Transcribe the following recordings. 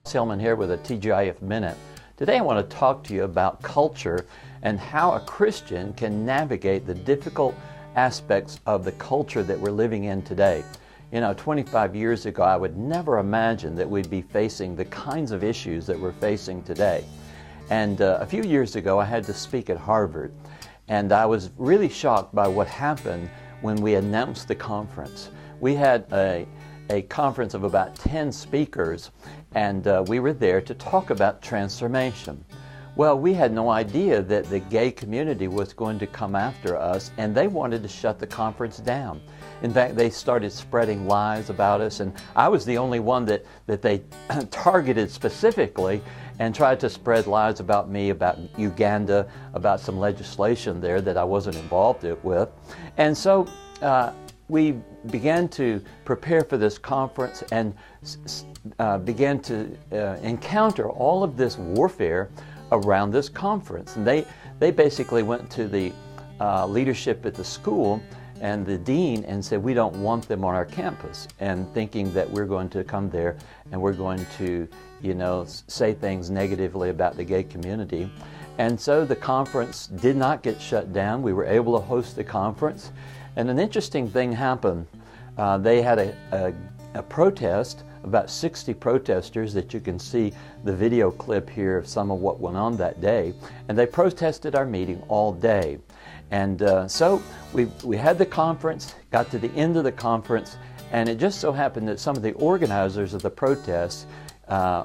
Os Hillman here with a TGIF Minute. Today I want to talk to you about culture and how a Christian can navigate the difficult aspects of the culture that we're living in today. 25 years ago I would never imagine that we'd be facing the kinds of issues that we're facing today. And a few years ago I had to speak at Harvard, and I was really shocked by what happened when we announced the conference. We had a conference of about 10 speakers, and we were there to talk about transformation. Well, we had no idea that the gay community was going to come after us, and they wanted to shut the conference down. In fact, they started spreading lies about us, and I was the only one that they targeted specifically and tried to spread lies about me, about Uganda, about some legislation there that I wasn't involved with. And so we began to prepare for this conference and began to encounter all of this warfare around this conference. And they basically went to the leadership at the school and the dean and said, we don't want them on our campus, and thinking that we're going to come there and we're going to say things negatively about the gay community. And so the conference did not get shut down. We were able to host the conference. And an interesting thing happened. They had a protest, about 60 protesters that you can see the video clip here of some of what went on that day. And they protested our meeting all day. And so we had the conference, got to the end of the conference, and it just so happened that some of the organizers of the protests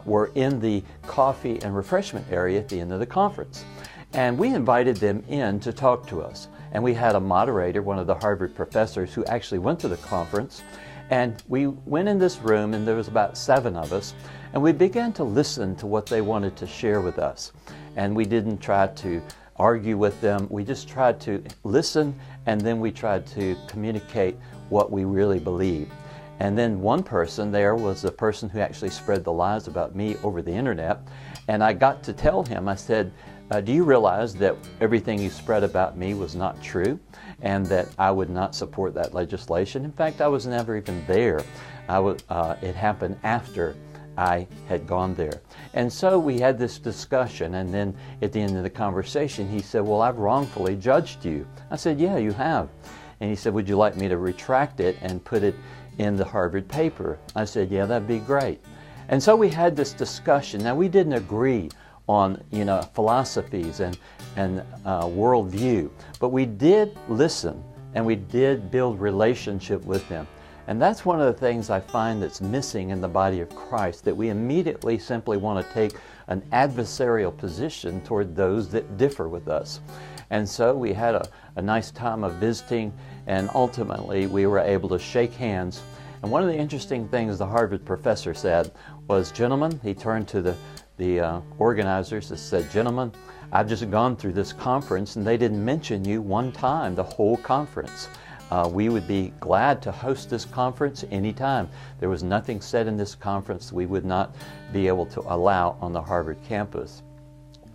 were in the coffee and refreshment area at the end of the conference. And we invited them in to talk to us. And we had a moderator, one of the Harvard professors, who actually went to the conference. And we went in this room, and there was about 7 of us, and we began to listen to what they wanted to share with us. And we didn't try to argue with them. We just tried to listen, and then we tried to communicate what we really believed. And then one person there was the person who actually spread the lies about me over the internet. And I got to tell him, I said, do you realize that everything you spread about me was not true, and that I would not support that legislation? In fact, I was never even there. It happened after I had gone there. And so we had this discussion, and then at the end of the conversation he said, well, I've wrongfully judged you. I said, yeah, you have. And he said, would you like me to retract it and put it in the Harvard paper? I said, yeah, that'd be great. And so we had this discussion. Now, we didn't agree on philosophies and worldview, but we did listen, and we did build relationship with them. And that's one of the things I find that's missing in the body of Christ, that we immediately simply want to take an adversarial position toward those that differ with us. And so we had a nice time of visiting, and ultimately we were able to shake hands. And one of the interesting things the Harvard professor said was, gentlemen, he turned to the organizers and said, gentlemen, I've just gone through this conference and they didn't mention you one time the whole conference. We would be glad to host this conference anytime. There was nothing said in this conference we would not be able to allow on the Harvard campus.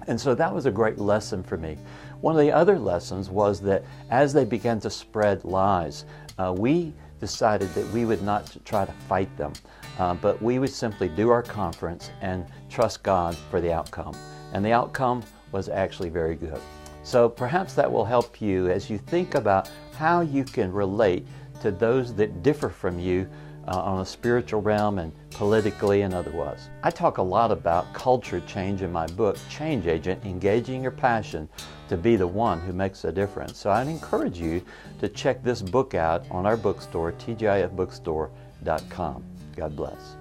And so that was a great lesson for me. One of the other lessons was that as they began to spread lies, we decided that we would not try to fight them, but we would simply do our conference and trust God for the outcome. And the outcome was actually very good. So perhaps that will help you as you think about how you can relate to those that differ from you on a spiritual realm and politically and otherwise. I talk a lot about culture change in my book, Change Agent, Engaging Your Passion to Be the One Who Makes a Difference. So I'd encourage you to check this book out on our bookstore, tgifbookstore.com. God bless.